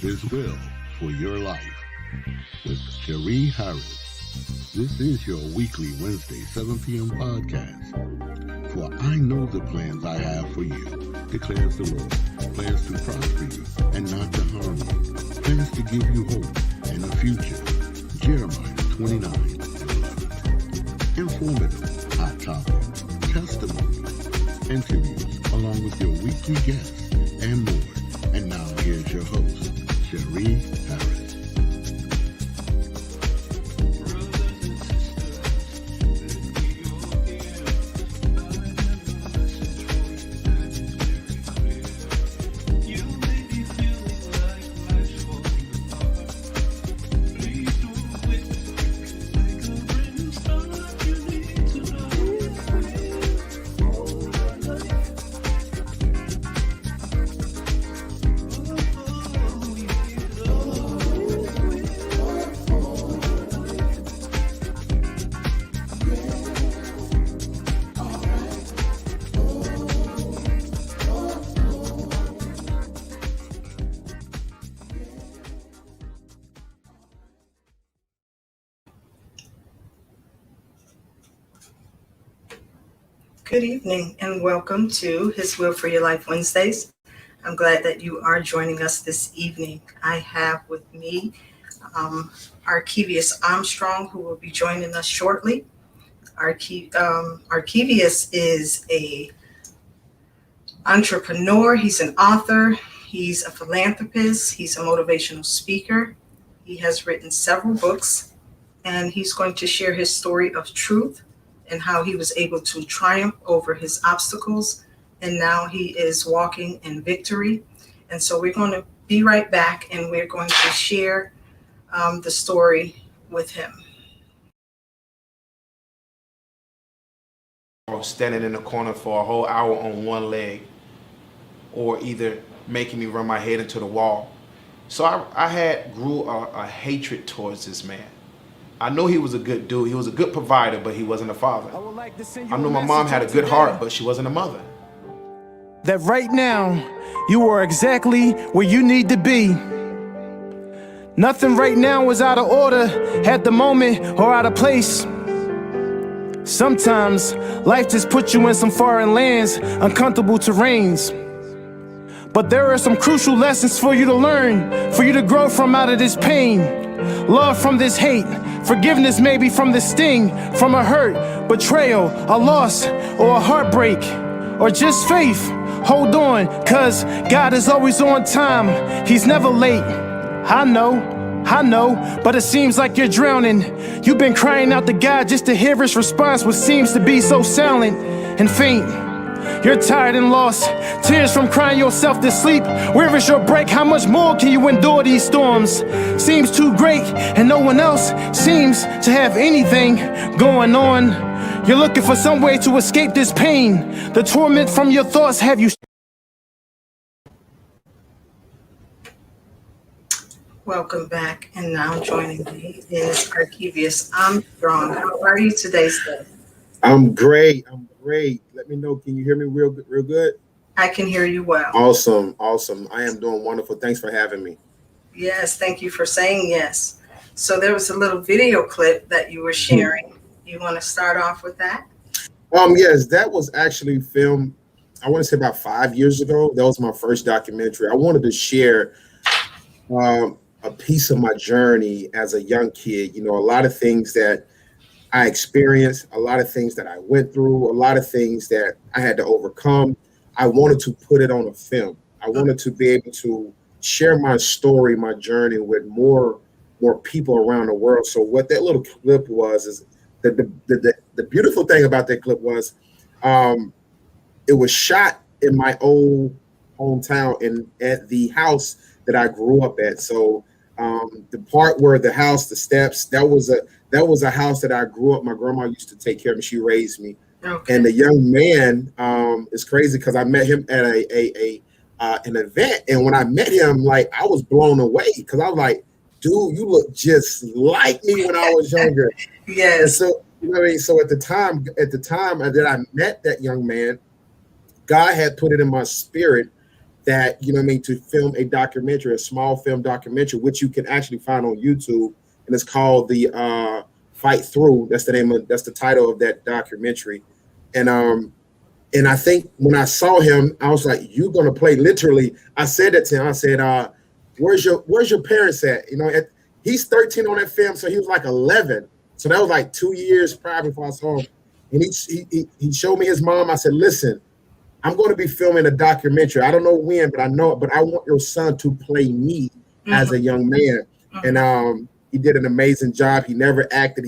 His Will for Your Life with Cherie Harris. This is your weekly Wednesday 7 p.m. podcast. For I know the plans I have for you, declares the Lord. Plans to prosper you and not to harm you. Plans to give you hope and a future. Jeremiah 29:11. Informative, hot topics, testimonies, interviews, along with your weekly guests and more. And now here's your host, Cherie Harris. Good evening and welcome to His Will for Your Life Wednesdays. I'm glad that you are joining us this evening. I have with me Arkevious Armstrong, who will be joining us shortly. Arkevious is an entrepreneur. He's an author. He's a philanthropist. He's a motivational speaker. He has written several books, and he's going to share his story of truth and how he was able to triumph over his obstacles. And now he is walking in victory. And so we're going to be right back and we're going to share the story with him. Standing in the corner for a whole hour on one leg, or either making me run my head into the wall. So I grew a hatred towards this man. I knew he was a good dude. He was a good provider, but he wasn't a father. I knew my mom had a good heart, but she wasn't a mother. That right now, you are exactly where you need to be. Nothing right now is out of order at the moment or out of place. Sometimes life just puts you in some foreign lands, uncomfortable terrains. But there are some crucial lessons for you to learn, for you to grow from out of this pain. Love from this hate, forgiveness maybe from the sting, from a hurt, betrayal, a loss, or a heartbreak, or just faith. Hold on, cause God is always on time. He's never late. I know, but it seems like you're drowning. You've been crying out to God just to hear his response, what seems to be so silent and faint. You're tired and lost, tears from crying yourself to sleep. Where is your break? How much more can you endure these storms? Seems too great, and no one else seems to have anything going on. You're looking for some way to escape this pain. The torment from your thoughts have you. Welcome back, and now joining me is Arkevious Armstrong. How are you today, sir? I'm great. Let me know. Can you hear me real good? I can hear you well. Awesome. I am doing wonderful. Thanks for having me. Yes, thank you for saying yes. So there was a little video clip that you were sharing. You want to start off with that? Yes, that was actually filmed, I want to say about 5 years ago. That was my first documentary. I wanted to share a piece of my journey as a young kid. You know, a lot of things that I experienced, a lot of things that I went through, a lot of things that I had to overcome. I wanted to put it on a film. I wanted to be able to share my story, my journey with more people around the world. So what that little clip was is the beautiful thing about that clip was it was shot in my old hometown and at the house that I grew up at. So the part where the house, the steps, that was a house that I grew up. My grandma used to take care of me. She raised me. Okay. And the young man is crazy because I met him at an event, and when I met him, like, I was blown away because I was like, dude, you look just like me when I was younger. Yes. And so, you know what I mean? So at the time that I met that young man, God had put it in my spirit that, you know what I mean, to film a documentary, a small film documentary, which you can actually find on YouTube, and it's called the Fight Through. That's the title of that documentary. And I think when I saw him, I was like, "You're gonna play." Literally, I said that to him. I said, "Where's your parents at?" You know, he's 13 on that film, so he was like 11. So that was like 2 years prior before I saw him. And he showed me his mom. I said, "Listen, I'm going to be filming a documentary. I don't know when, but I know it. But I want your son to play me as a young man." And he did an amazing job. He never acted.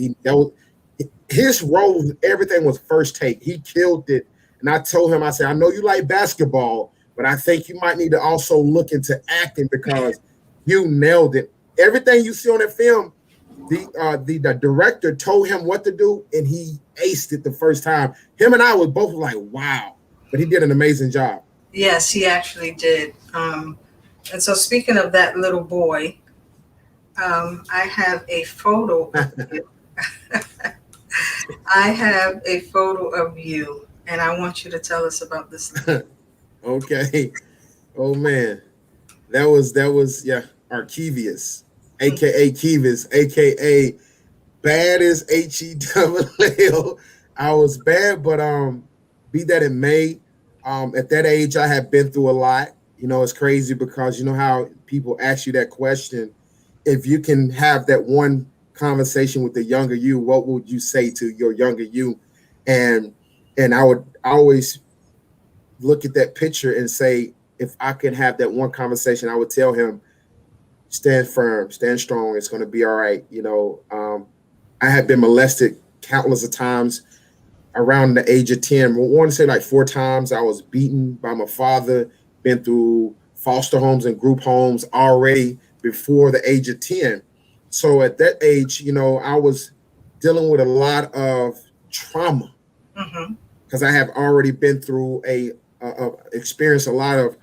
His role, everything was first take. He killed it. And I told him, I said, "I know you like basketball, but I think you might need to also look into acting because you nailed it." Everything you see on that film, the director told him what to do, and he aced it the first time. Him and I were both like, "Wow." But he did an amazing job. Yes, he actually did. And so speaking of that little boy, I have a photo of you. I have a photo of you, and I want you to tell us about this. Okay. Oh man. That was Arkevious, aka Kevis, aka bad as HELL. I was bad, but be that it may, at that age I had been through a lot. You know, it's crazy because you know how people ask you that question. If you can have that one conversation with the younger you, what would you say to your younger you? And I would always look at that picture and say, if I could have that one conversation, I would tell him, stand firm, stand strong. It's going to be all right. You know, I had been molested countless of times around the age of 10. I want to say like 4 times. I was beaten by my father, been through foster homes and group homes already before the age of 10. So at that age, you know, I was dealing with a lot of trauma because I have already been through experienced a lot of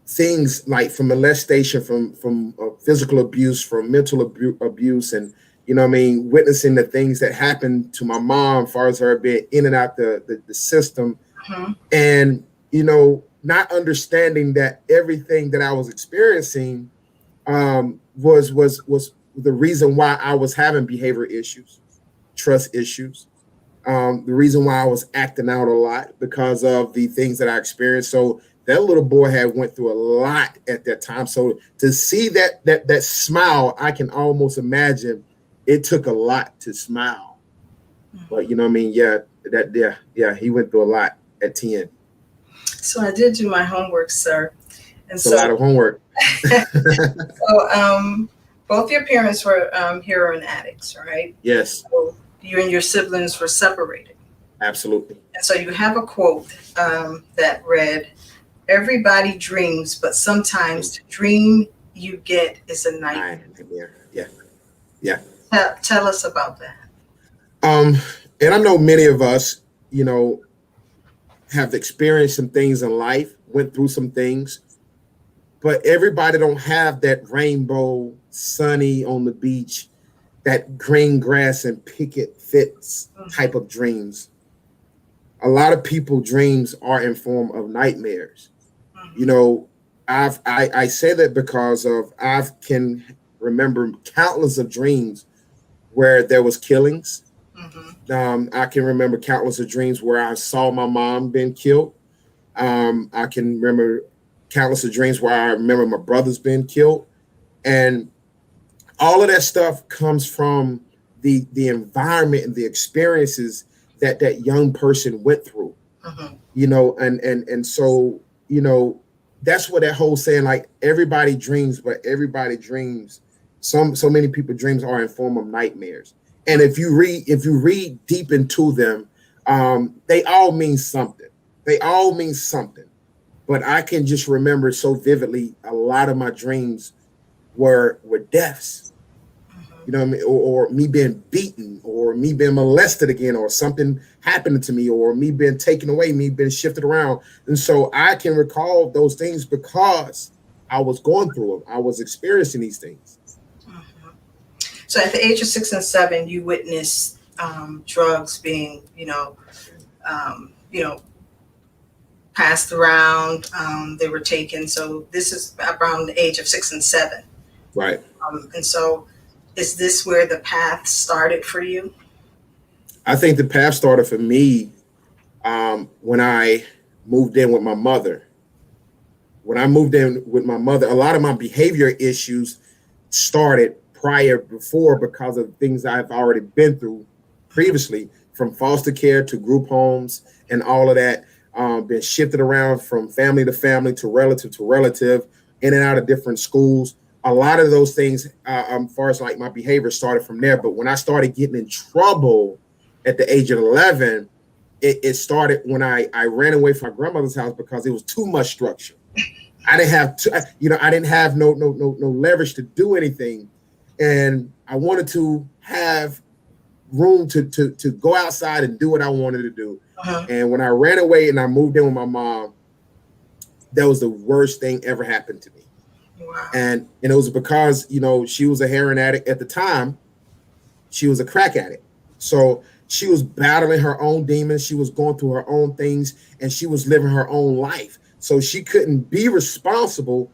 things like from molestation, from physical abuse, from mental abuse, and you know what I mean, witnessing the things that happened to my mom, as far as her being in and out the system, and you know, not understanding that everything that I was experiencing was the reason why I was having behavior issues, trust issues. The reason why I was acting out a lot because of the things that I experienced. So that little boy had went through a lot at that time. So to see that smile, I can almost imagine it took a lot to smile. But you know what I mean? Yeah, he went through a lot at 10. So I did do my homework, sir. And it's a lot of homework. So both your parents were heroin addicts, right? Yes. So you and your siblings were separated. Absolutely. And so you have a quote that read, "Everybody dreams, but sometimes the dream you get is a nightmare." Yeah. Tell us about that. And I know many of us, you know, have experienced some things in life, went through some things, but everybody don't have that rainbow, sunny on the beach, that green grass and picket fence type of dreams. A lot of people's dreams are in form of nightmares. You know, I say that because I can remember countless of dreams where there was killings. I can remember countless of dreams where I saw my mom being killed. I can remember countless of dreams where I remember my brothers being killed. And all of that stuff comes from the environment and the experiences that young person went through. You know, and so, you know, that's what that whole saying, like, everybody dreams, but everybody dreams. So many people dreams are in form of nightmares. And if you read deep into them, they all mean something. They all mean something. But I can just remember so vividly a lot of my dreams were deaths. You know what I mean? Or me being beaten, or me being molested again, or something happening to me, or me being taken away, me being shifted around. And so I can recall those things because I was going through them. I was experiencing these things. So at the age of 6 and 7, you witnessed drugs being, passed around. They were taken. So this is around the age of 6 and 7. Right. And so is this where the path started for you? I think the path started for me when I moved in with my mother. When I moved in with my mother, a lot of my behavior issues started before because of things I've already been through previously, from foster care to group homes and all of that, been shifted around from family to family to relative, in and out of different schools. A lot of those things, as far as like my behavior, started from there. But when I started getting in trouble at the age of 11, it started when I ran away from my grandmother's house because it was too much structure. I didn't have no leverage to do anything, and I wanted to have room to go outside and do what I wanted to do. Uh-huh. And when I ran away and I moved in with my mom, that was the worst thing ever happened to me. Wow. And it was because, she was a heroin addict at the time. She was a crack addict. So she was battling her own demons. She was going through her own things, and she was living her own life. So she couldn't be responsible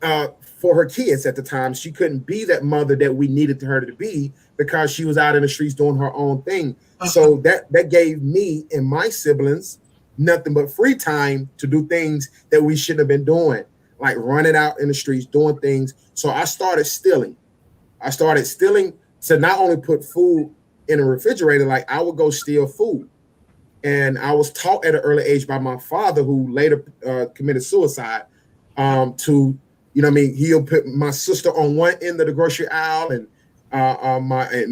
for her kids at the time. She couldn't be that mother that we needed her to be because she was out in the streets doing her own thing. Uh-huh. So that gave me and my siblings nothing but free time to do things that we shouldn't have been doing, like running out in the streets, doing things. So I started stealing. To not only put food in a refrigerator, like I would go steal food. And I was taught at an early age by my father, who later committed suicide, he'll put my sister on one end of the grocery aisle and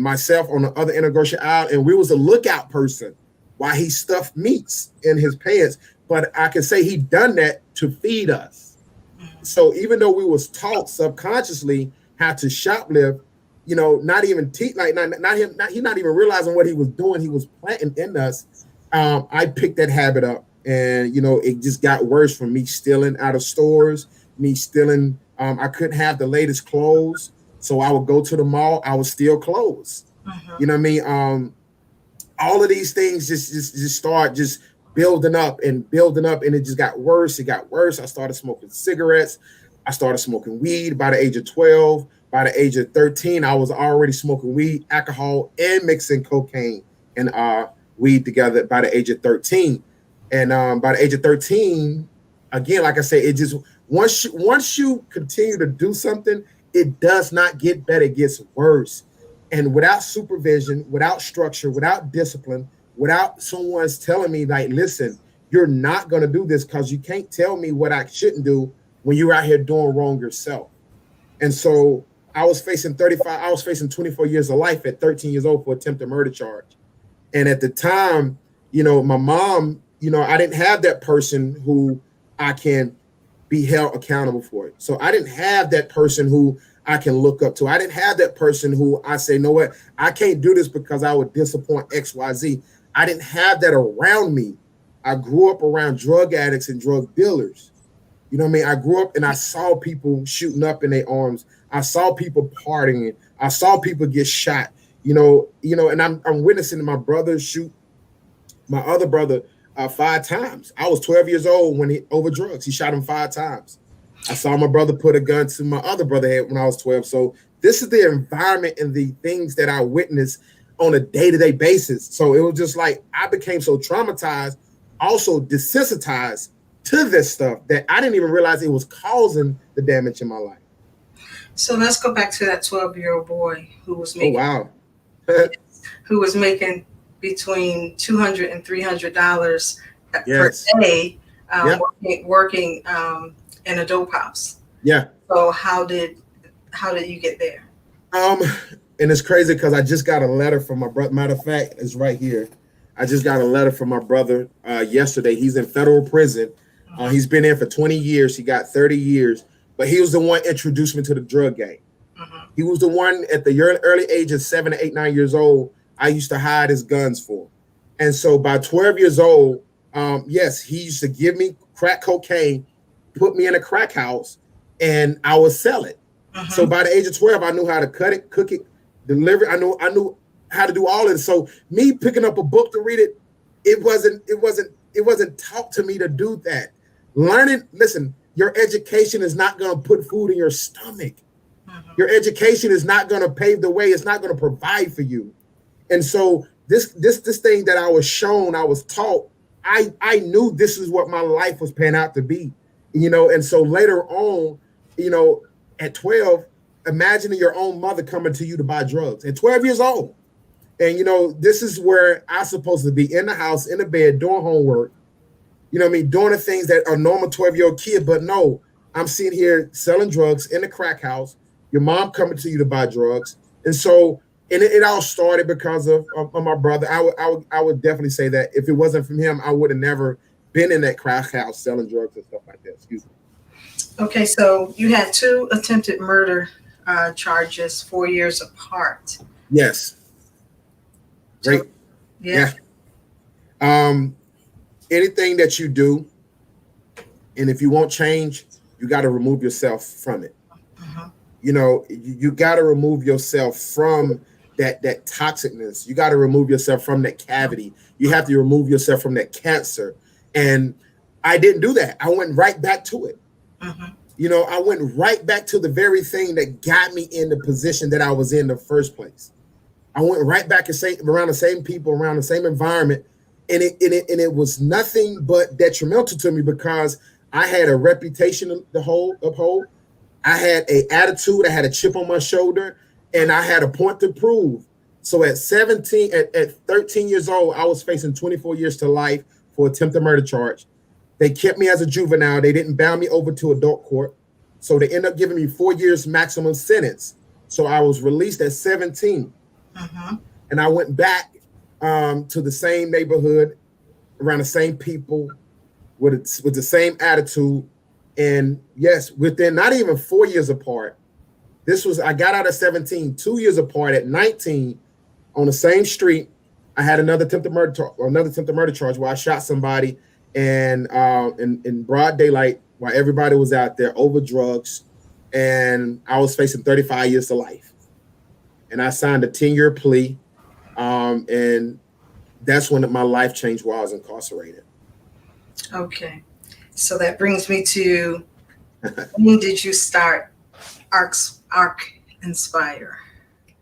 myself on the other end of the grocery aisle. And we was a lookout person while he stuffed meats in his pants. But I can say he done that to feed us. So even though we was taught subconsciously how to shoplift, not even he not even realizing what he was doing, he was planting in us. I picked that habit up, and it just got worse from me stealing out of stores, me stealing. I couldn't have the latest clothes, so I would go to the mall. I would steal clothes. Uh-huh. You know what I mean? All of these things just start just building up, and it just got worse. It got worse. I started smoking cigarettes. I started smoking weed by the age of 12. By the age of 13, I was already smoking weed, alcohol, and mixing cocaine and weed together by the age of 13. And by the age of 13, again, like I said, it just once you continue to do something, it does not get better, it gets worse. And without supervision, without structure, without discipline, without someone's telling me, like, listen, you're not going to do this because you can't tell me what I shouldn't do when you're out here doing wrong yourself. And so I was facing 24 years of life at 13 years old for attempted murder charge. And at the time, my mom, I didn't have that person who I can be held accountable for it. So I didn't have that person who I can look up to. I didn't have that person who I say, no, what, I can't do this because I would disappoint XYZ. I didn't have that around me. I grew up around drug addicts and drug dealers. You know what I mean? I grew up and I saw people shooting up in their arms. I saw people partying. I saw people get shot. And I'm witnessing my brother shoot my other brother 5 times. I was 12 years old when over drugs. He shot him 5 times. I saw my brother put a gun to my other brother head when I was 12. So this is the environment and the things that I witnessed on a day-to-day basis. So it was just like I became so traumatized, also desensitized to this stuff that I didn't even realize it was causing the damage in my life. So let's go back to that 12-year-old boy who was making, who was making between $200 and $300 per day, working in a dope house. Yeah. So how did you get there? And it's crazy because I just got a letter from my brother. Matter of fact, it's right here. I just got a letter from my brother yesterday. He's in federal prison. He's been there for 20 years. He got 30 years. But he was the one introduced me to the drug game. Uh-huh. He was the one at the early age of 7, 8, 9 years old. I used to hide his guns for. And so by 12 years old, he used to give me crack cocaine, put me in a crack house, and I would sell it. Uh-huh. So by the age of 12, I knew how to cut it, cook it, deliver it. I knew how to do all of it. So me picking up a book to read it, it wasn't wasn't taught to me to do that. Listen, your education is not going to put food in your stomach. Your education is not going to pave the way. It's not going to provide for you. And so this thing that I was shown, I was taught, I knew this is what my life was panning out to be, and so later on, at 12, imagining your own mother coming to you to buy drugs at 12 years old. And, this is where I'm supposed to be, in the house, in the bed, doing homework, doing the things that are normal 12-year-old kid. But no, I'm sitting here selling drugs in the crack house, your mom coming to you to buy drugs. And so, it all started because of my brother. I would definitely say that if it wasn't from him, I would have never been in that crack house selling drugs and stuff like that. Excuse me. Okay, so you had 2 attempted murder charges 4 years apart. Yes. Great. So, yeah. Anything that you do, and if you won't change, you got to remove yourself from it. You got to remove yourself from that toxicness. You got to remove yourself from that cavity. You have to remove yourself from that cancer. And I didn't do that. I went right back to it. I went right back to the very thing that got me in the position that I was in the first place. I went right back and around the same people, around the same environment, and it was nothing but detrimental to me because I had a reputation to uphold. I had an attitude. I had a chip on my shoulder, and I had a point to prove. So at 13 years old, I was facing 24 years to life for attempted murder charge. They kept me as a juvenile. They didn't bound me over to adult court. So they ended up giving me 4 years maximum sentence. So I was released at 17. And I went back to the same neighborhood, around the same people, with the same attitude. And yes, within not even 4 years apart, I got out at 17, 2 years apart at 19 on the same street. I had another attempted murder charge where I shot somebody and in broad daylight while everybody was out there over drugs, and I was facing 35 years to life. And I signed a 10-year plea, and that's when my life changed while I was incarcerated. Okay. So that brings me to, when did you start Ark Inspire?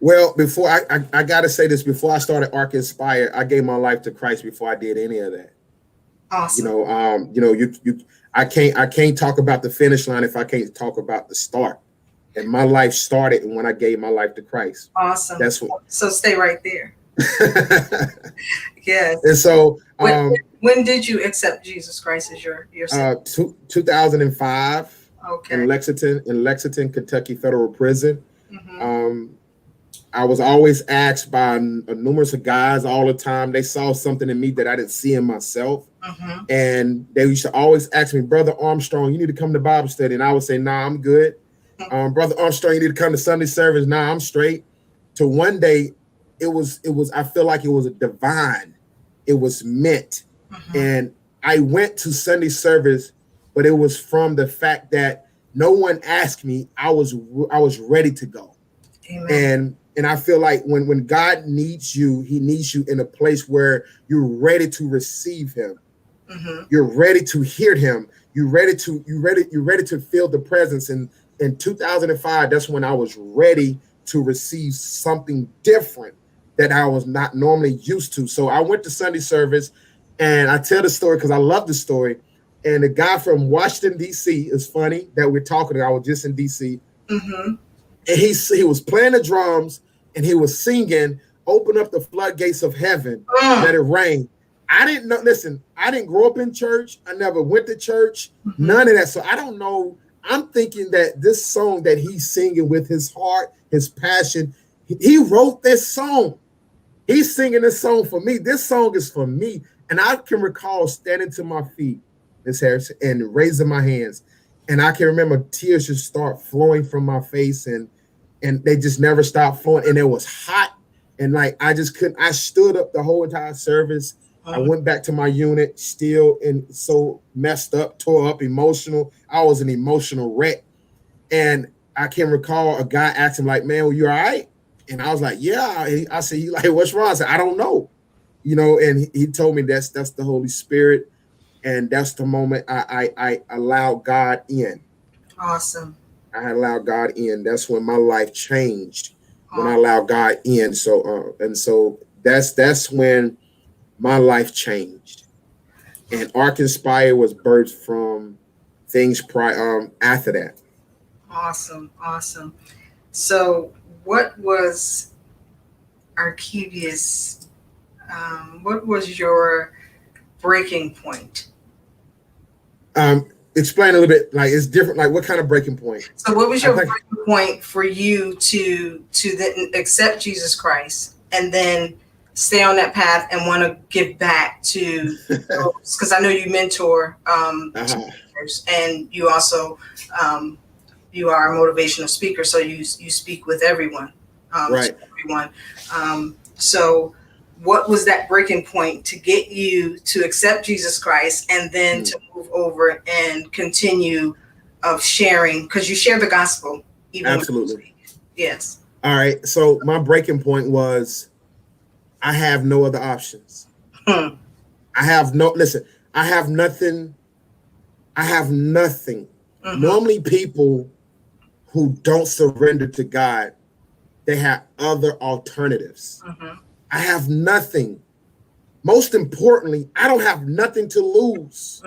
Well, before I got to say this, before I started Ark Inspire, I gave my life to Christ before I did any of that. Awesome. I can't talk about the finish line if I can't talk about the start. And my life started when I gave my life to Christ. Awesome. That's what. So stay right there. Yes. And so, when did you accept Jesus Christ as your Savior? 2005. Okay. In Lexington, Kentucky Federal Prison. I was always asked by numerous of guys all the time. They saw something in me that I didn't see in myself. And they used to always ask me, Brother Armstrong, you need to come to Bible study. And I would say, nah, I'm good. Brother Armstrong, you need to come to Sunday service. Nah, I'm straight. To one day, it was, I feel like it was a divine. It was meant. And I went to Sunday service, but it was from the fact that no one asked me. I was ready to go. Amen. And I feel like when God needs you, he needs you in a place where you're ready to receive him. You're ready to hear him. You're ready to feel the presence. And in 2005, that's when I was ready to receive something different that I was not normally used to. So I went to Sunday service, and I tell the story because I love the story. And the guy from Washington, D.C., is funny that we're talking. I was just in D.C. And he was playing the drums, and he was singing, "Open up the floodgates of heaven, let it rain." I didn't know. Listen, I didn't grow up in church. I never went to church. None of that. So I don't know. I'm thinking that this song that he's singing with his heart, his passion, he wrote this song. He's singing this song for me. This song is for me. And I can recall standing to my feet, Miss Harris, and raising my hands. And I can remember tears just start flowing from my face, and they just never stopped flowing. And it was hot. And like, I just couldn't, I stood up the whole entire service. I went back to my unit still and so messed up, tore up, emotional. I was an emotional wreck. And I can recall a guy asking like, "Man, you all right?" And I was like, "Yeah." I said, "He like, what's wrong?" I said, "I don't know." And he told me that's the Holy Spirit. And that's the moment I allowed God in. Awesome. I allowed God in. That's when my life changed, when I allowed God in. So that's when my life changed. And Arkinspire was birthed from things after that. Awesome. So what was Arkevious? What was your breaking point? Explain a little bit. Like, it's different. Like, what kind of breaking point? So what was your breaking point for you to then accept Jesus Christ and then stay on that path and want to give back to those? Because I know you mentor teenagers, and you also you are a motivational speaker, so you speak with everyone, right? So what was that breaking point to get you to accept Jesus Christ and then to move over and continue of sharing, because you share the gospel even absolutely. Yes. All right. So my breaking point was I have no other options. I have nothing. I have nothing. Normally people who don't surrender to God, they have other alternatives. I have nothing. Most importantly, I don't have nothing to lose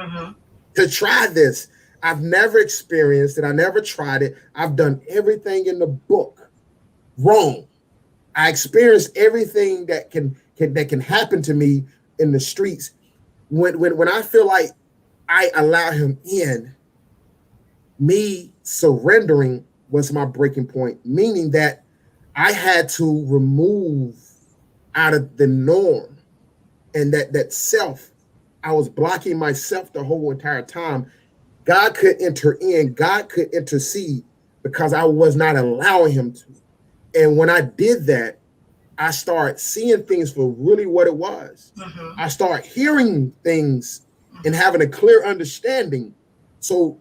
to try this. I've never experienced it. I never tried it. I've done everything in the book wrong. I experienced everything that can happen to me in the streets. When I feel like I allow him in, me surrendering was my breaking point, meaning that I had to remove out of the norm and that self. I was blocking myself the whole entire time. God could enter in, God could intercede because I was not allowing him to. And when I did that, I started seeing things for really what it was. I started hearing things and having a clear understanding. So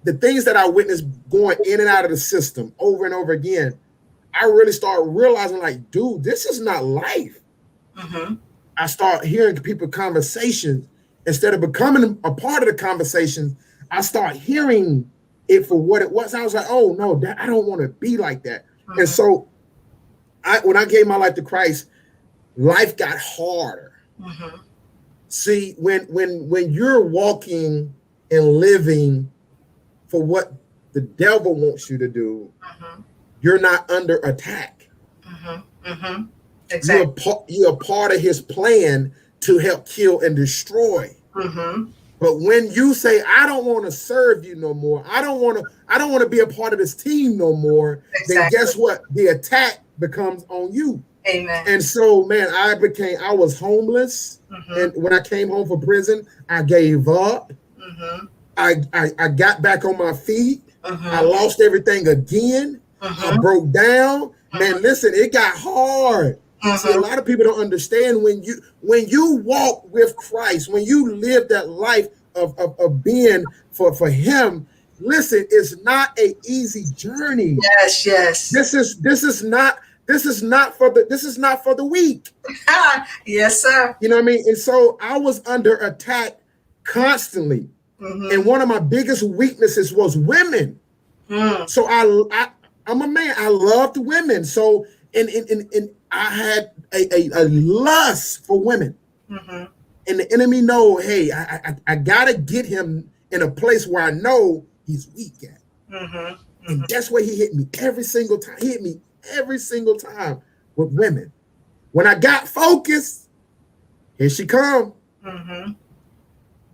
the things that I witnessed going in and out of the system over and over again, I really started realizing, like, dude, this is not life. I start hearing people conversations. Instead of becoming a part of the conversation, I start hearing it for what it was. I was like, oh no, I don't want to be like that. And so when I gave my life to Christ, life got harder. See, when you're walking and living for what the devil wants you to do, you're not under attack. Exactly. You're a part of his plan to help kill and destroy. But when you say, I don't want to serve you no more, I don't want to be a part of this team no more, then guess what? The attack becomes on you. Amen. And so, man, I was homeless. And when I came home from prison, I gave up. I got back on my feet. I lost everything again. I broke down. Man, listen, it got hard. See, a lot of people don't understand when you walk with Christ, when you live that life of being for him. Listen, it's not an easy journey. Yes. This is not for the weak. Yes, sir. You know what I mean? And so I was under attack constantly. And one of my biggest weaknesses was women. So I'm a man. I loved women. So and I had a lust for women. And the enemy know, hey, I gotta get him in a place where I know he's weak at. And that's where he hit me every single time. He hit me every single time with women. When I got focused, here she come.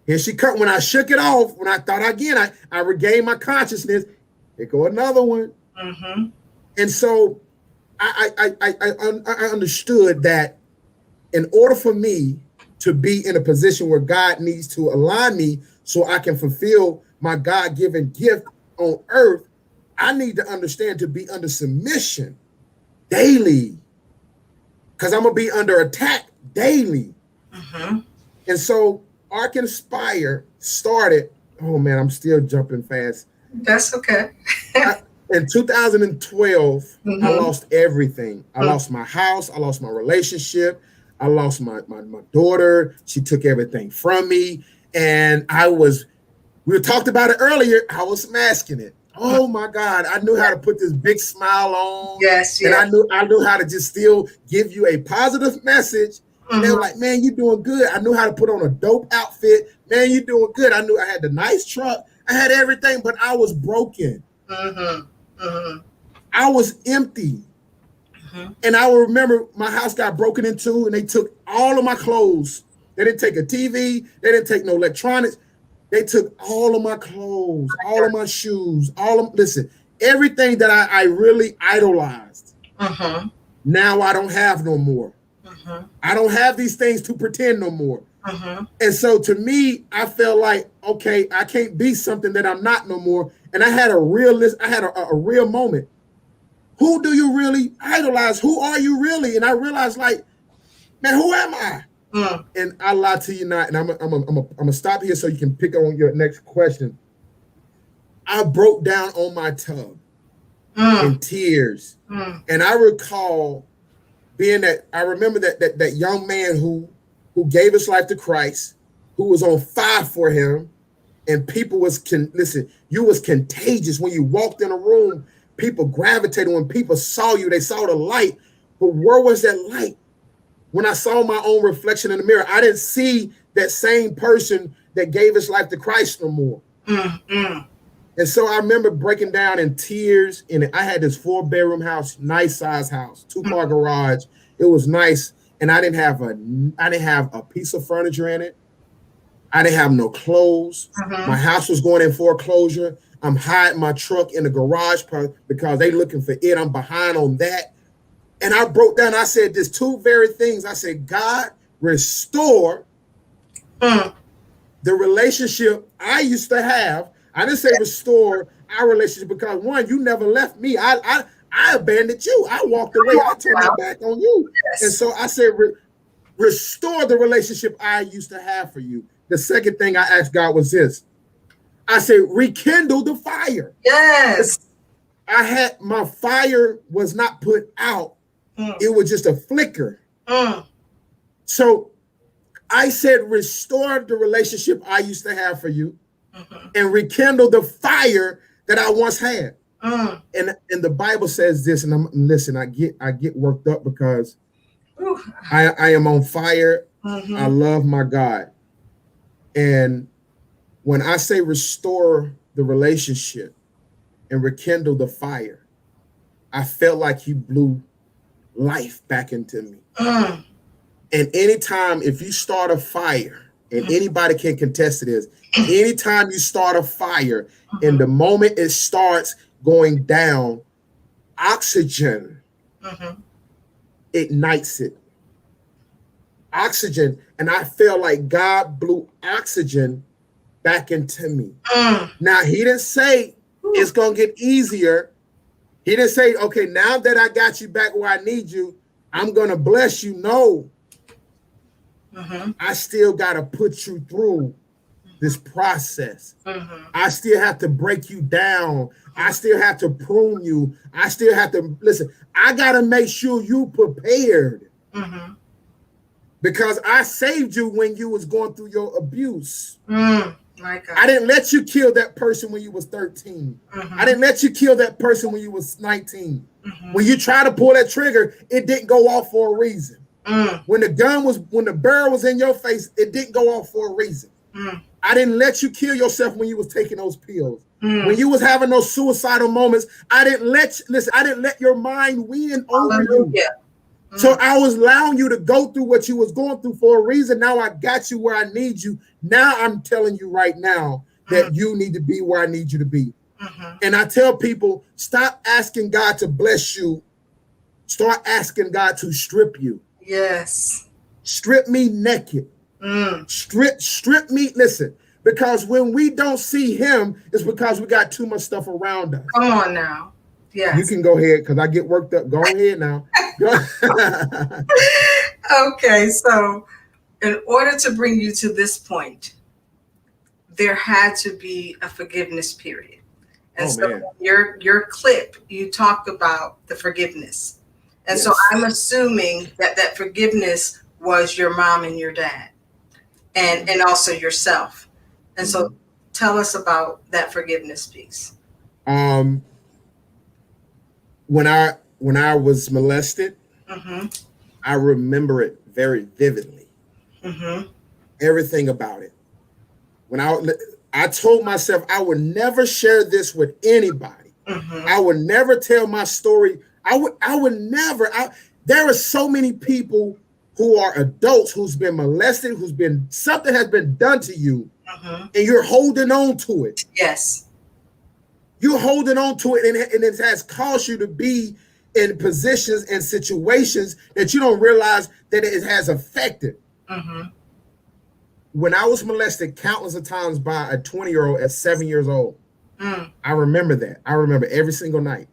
Here she come. When I shook it off, when I thought again, I regained my consciousness. Here go another one. And so I understood that in order for me to be in a position where God needs to align me so I can fulfill my God-given gift on earth, I need to understand to be under submission daily, because I'm going to be under attack daily. And so Arkinspire started, oh man, I'm still jumping fast. That's okay. In 2012, I lost everything. I lost my house. I lost my relationship. I lost my daughter. She took everything from me. And we talked about it earlier, I was masking it. Oh my God, I knew how to put this big smile on. Yes, And yes. I knew how to just still give you a positive message. And they were like, man, you're doing good. I knew how to put on a dope outfit. Man, you're doing good. I knew I had the nice truck. I had everything, but I was broken. I was empty. And I will remember my house got broken into and they took all of my clothes. They didn't take a TV. They didn't take no electronics. They took all of my clothes, all of my shoes, listen, everything that I really idolized. Now I don't have no more. I don't have these things to pretend no more. And so to me, I felt like, okay, I can't be something that I'm not no more. And I had a real moment. Who do you really idolize? Who are you really? And I realized, like, man, who am I? And I lie to you not. And I'm gonna stop here so you can pick on your next question. I broke down on my tub in tears, and I recall I remember that young man who gave his life to Christ, who was on fire for him, and people you was contagious when you walked in a room. People gravitated when people saw you. They saw the light. But where was that light? When I saw my own reflection in the mirror, I didn't see that same person that gave his life to Christ no more. And so I remember breaking down in tears. And I had this 4-bedroom house, nice size house, 2-car garage. It was nice. And I didn't have a piece of furniture in it. I didn't have no clothes. My house was going in foreclosure. I'm hiding my truck in the garage because they looking for it. I'm behind on that. And I broke down, I said there's two very things. I said, God, restore the relationship I used to have. I didn't say restore our relationship because, one, you never left me. I abandoned you. I walked away. I turned my back on you. Yes. And so I said, restore the relationship I used to have for you. The second thing I asked God was this. I said, rekindle the fire. Yes. My fire was not put out. It was just a flicker. So I said, restore the relationship I used to have for you and rekindle the fire that I once had. And the Bible says this, and I get worked up because I am on fire. I love my God. And when I say restore the relationship and rekindle the fire, I felt like he blew life back into me. And anytime, if you start a fire, and anybody can contest to this, anytime you start a fire, and the moment it starts going down, oxygen ignites it. Oxygen, and I feel like God blew oxygen back into me. Now, he didn't say it's going to get easier. He didn't say, okay, now that I got you back where I need you, I'm going to bless you. No. I still got to put you through this process. I still have to break you down. I still have to prune you. I still have to, listen, I got to make sure you prepared. Because I saved you when you was going through your abuse. My God. I didn't let you kill that person when you was 13. I didn't let you kill that person when you was 19. When you try to pull that trigger, it didn't go off for a reason. When the barrel was in your face, it didn't go off for a reason. I didn't let you kill yourself when you was taking those pills. When you was having those suicidal moments, I didn't let your mind win over you. So I was allowing you to go through what you was going through for a reason. Now I got you where I need you. Now I'm telling you right now that you need to be where I need you to be. And I tell people, stop asking God to bless you. Start asking God to strip you. Yes. Strip me naked. Strip me. Listen, because when we don't see him, it's because we got too much stuff around us. Come on now. Yes. You can go ahead because I get worked up. Go ahead now. Okay, so in order to bring you to this point, there had to be a forgiveness period. And so your clip, you talked about the forgiveness. And so I'm assuming that forgiveness was your mom and your dad. and also yourself. And so tell us about that forgiveness piece. When I was molested, I remember it very vividly. Everything about it. When I told myself I would never share this with anybody. I would never tell my story. I would never. There are so many people who are adults who's been molested, something has been done to you, and you're holding on to it. Yes. You're holding on to it, and it has caused you to be in positions and situations that you don't realize that it has affected. When I was molested countless of times by a 20-year-old at 7 years old, I remember that. I remember every single night.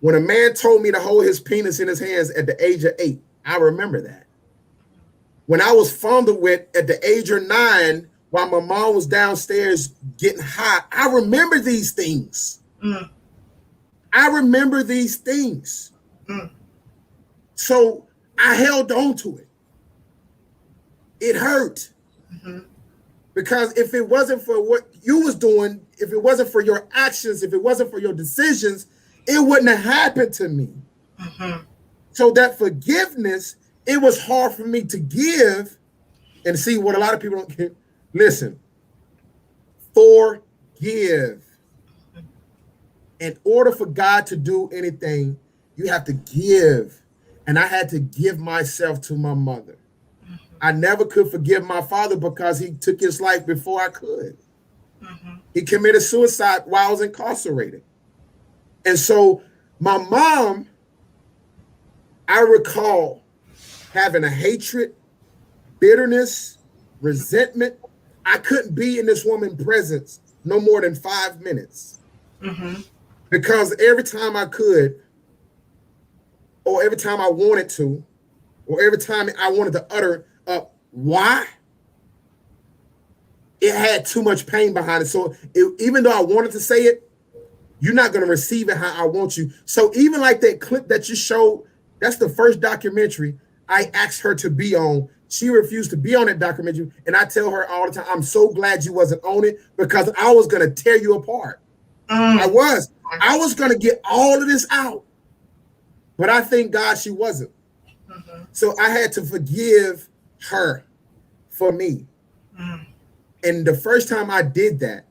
When a man told me to hold his penis in his hands at the age of 8, I remember that. When I was fondled with at the age of 9, while my mom was downstairs getting hot, I remember these things. I remember these things. So I held on to it. It hurt. Because if it wasn't for what you was doing, if it wasn't for your actions, if it wasn't for your decisions, it wouldn't have happened to me. So that forgiveness, it was hard for me to give. And see what a lot of people don't get. Listen, forgive. In order for God to do anything, you have to give. And I had to give myself to my mother. I never could forgive my father because he took his life before I could. He committed suicide while I was incarcerated. And so my mom, I recall having a hatred, bitterness, resentment. I couldn't be in this woman's presence no more than 5 minutes. Because every time I could, or every time I wanted to, or every time I wanted to utter why, it had too much pain behind it. So even though I wanted to say it, you're not going to receive it how I want you. So even like that clip that you showed, that's the first documentary I asked her to be on. She refused to be on that documentary. And I tell her all the time, I'm so glad you wasn't on it because I was going to tear you apart. I was going to get all of this out. But I thank God she wasn't. So I had to forgive her for me. And the first time I did that,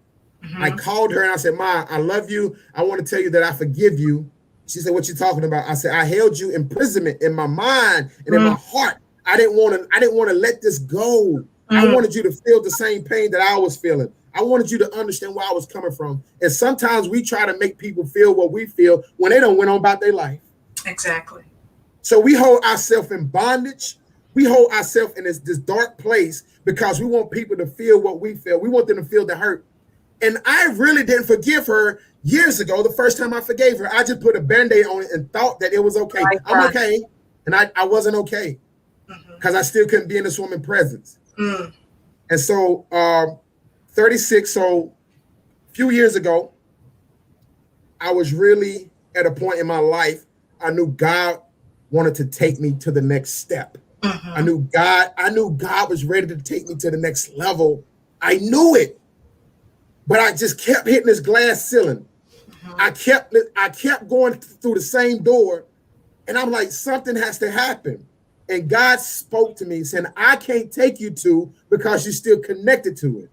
I called her and I said, Ma, I love you. I want to tell you that I forgive you. She said, what you talking about? I said, I held you imprisonment in my mind and in my heart. I didn't want to let this go. I wanted you to feel the same pain that I was feeling. I wanted you to understand where I was coming from. And sometimes we try to make people feel what we feel when they don't went on about their life. Exactly. So we hold ourselves in bondage. We hold ourselves in this dark place because we want people to feel what we feel. We want them to feel the hurt. And I really didn't forgive her years ago. The first time I forgave her, I just put a Band-Aid on it and thought that it was okay. I'm okay. And I wasn't okay because I still couldn't be in this woman's presence. And so 36, so a few years ago, I was really at a point in my life, I knew God wanted to take me to the next step. I knew God was ready to take me to the next level. I knew it. But I just kept hitting this glass ceiling. I kept going through the same door. And I'm like, something has to happen. And God spoke to me saying, I can't take you to because you're still connected to it.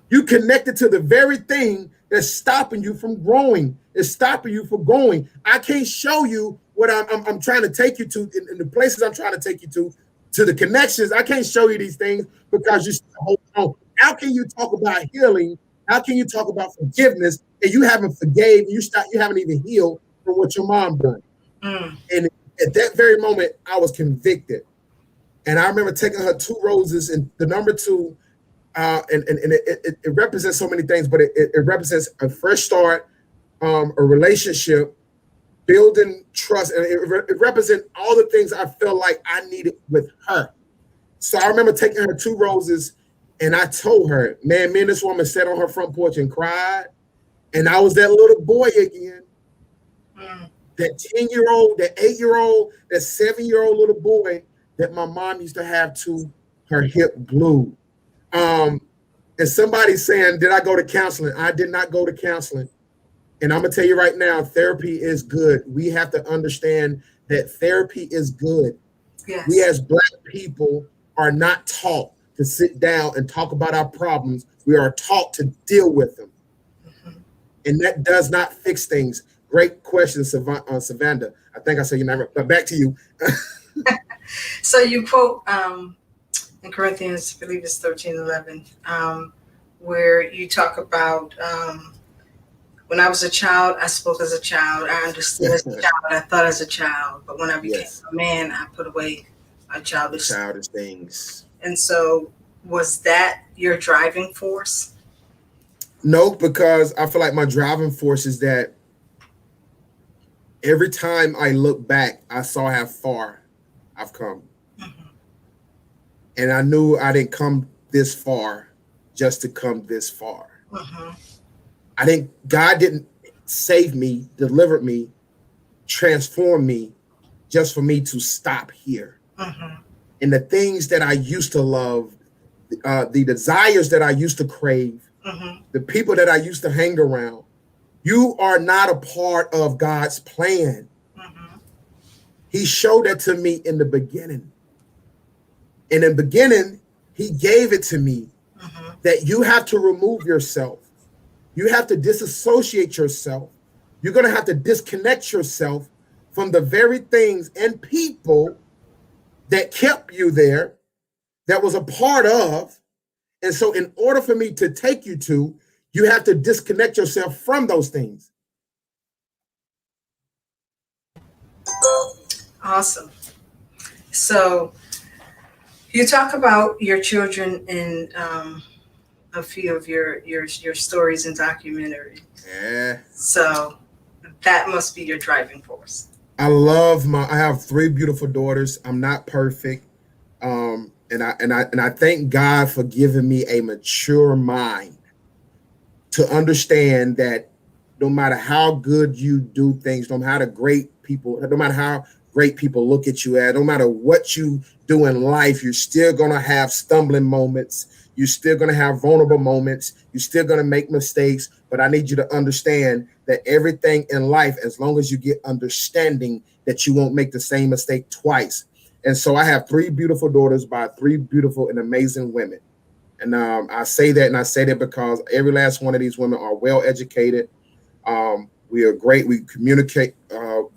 You connected to the very thing that's stopping you from growing. It's stopping you from going. I can't show you what I'm trying to take you to in the places I'm trying to take you to the connections. I can't show you these things because you still hold on. How can you talk about healing? How can you talk about forgiveness and you haven't forgave? You haven't even healed from what your mom done. And at that very moment, I was convicted. And I remember taking her 2 roses, and the number 2, and it represents so many things, but it represents a fresh start, a relationship, building trust, and it represents all the things I felt like I needed with her. So I remember taking her 2 roses, and I told her, man, me and this woman sat on her front porch and cried, and I was that little boy again. That 10-year-old, that 8-year-old, that 7-year-old little boy that my mom used to have to her hip blew. And somebody saying, did I go to counseling? I did not go to counseling. And I'm going to tell you right now, therapy is good. We have to understand that therapy is good. Yes. We as Black people are not taught to sit down and talk about our problems. We are taught to deal with them. Mm-hmm. And that does not fix things. Great question, Savannah. I think I said your name, but back to you. So you quote in Corinthians, I believe it's 13:11, where you talk about when I was a child, I spoke as a child, I understood as a child, I thought as a child, but when I became a man, I put away my childish things. And so was that your driving force? No, because I feel like my driving force is that every time I look back, I saw how far I've come. Mm-hmm. And I knew I didn't come this far just to come this far. Mm-hmm. God didn't save me, deliver me, transform me just for me to stop here. Mm-hmm. And the things that I used to love, the desires that I used to crave, mm-hmm. the people that I used to hang around, you are not a part of God's plan. Mm-hmm. He showed that to me in the beginning. And in the beginning, he gave it to me mm-hmm. that you have to remove yourself. You have to disassociate yourself. You're going to have to disconnect yourself from the very things and people that kept you there, that was a part of. And so in order for me to take you to, you have to disconnect yourself from those things. Awesome. So you talk about your children in a few of your stories and documentaries. Yeah. So that must be your driving force. I have 3 beautiful daughters. I'm not perfect. And I thank God for giving me a mature mind to understand that no matter how good you do things, no matter how great people look at you at, no matter what you do in life, you're still going to have stumbling moments. You're still going to have vulnerable moments. You're still going to make mistakes. But I need you to understand that everything in life, as long as you get understanding, that you won't make the same mistake twice. And so I have 3 beautiful daughters by 3 beautiful and amazing women. And I say that because every last one of these women are well educated. We are great. We communicate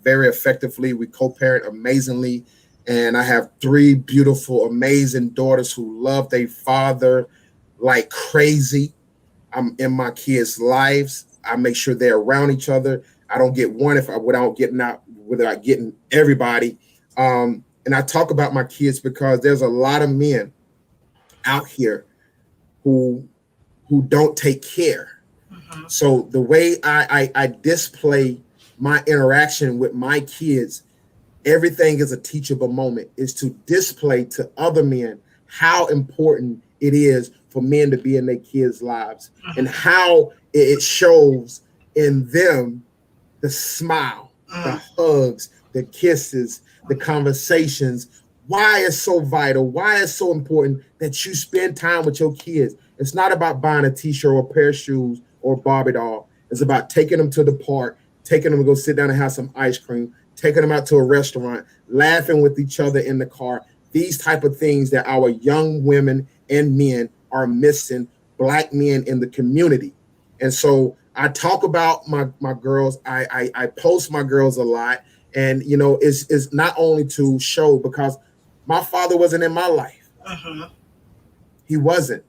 very effectively. We co-parent amazingly. And I have 3 beautiful, amazing daughters who love their father like crazy. I'm in my kids' lives. I make sure they're around each other. I don't get one without getting everybody. And I talk about my kids because there's a lot of men out here who don't take care. Mm-hmm. So the way I display my interaction with my kids, everything is a teachable moment, is to display to other men how important it is for men to be in their kids' lives, mm-hmm. and how it shows in them the smile, mm-hmm. the hugs, the kisses, the conversations, why it's so vital, why it's so important that you spend time with your kids. It's not about buying a t-shirt or a pair of shoes or a Barbie doll. It's about taking them to the park, taking them to go sit down and have some ice cream, taking them out to a restaurant, laughing with each other in the car. These type of things that our young women and men are missing, Black men in the community. And so I talk about my girls. I post my girls a lot. And, you know, it's not only to show, because my father wasn't in my life. Uh-huh. He wasn't.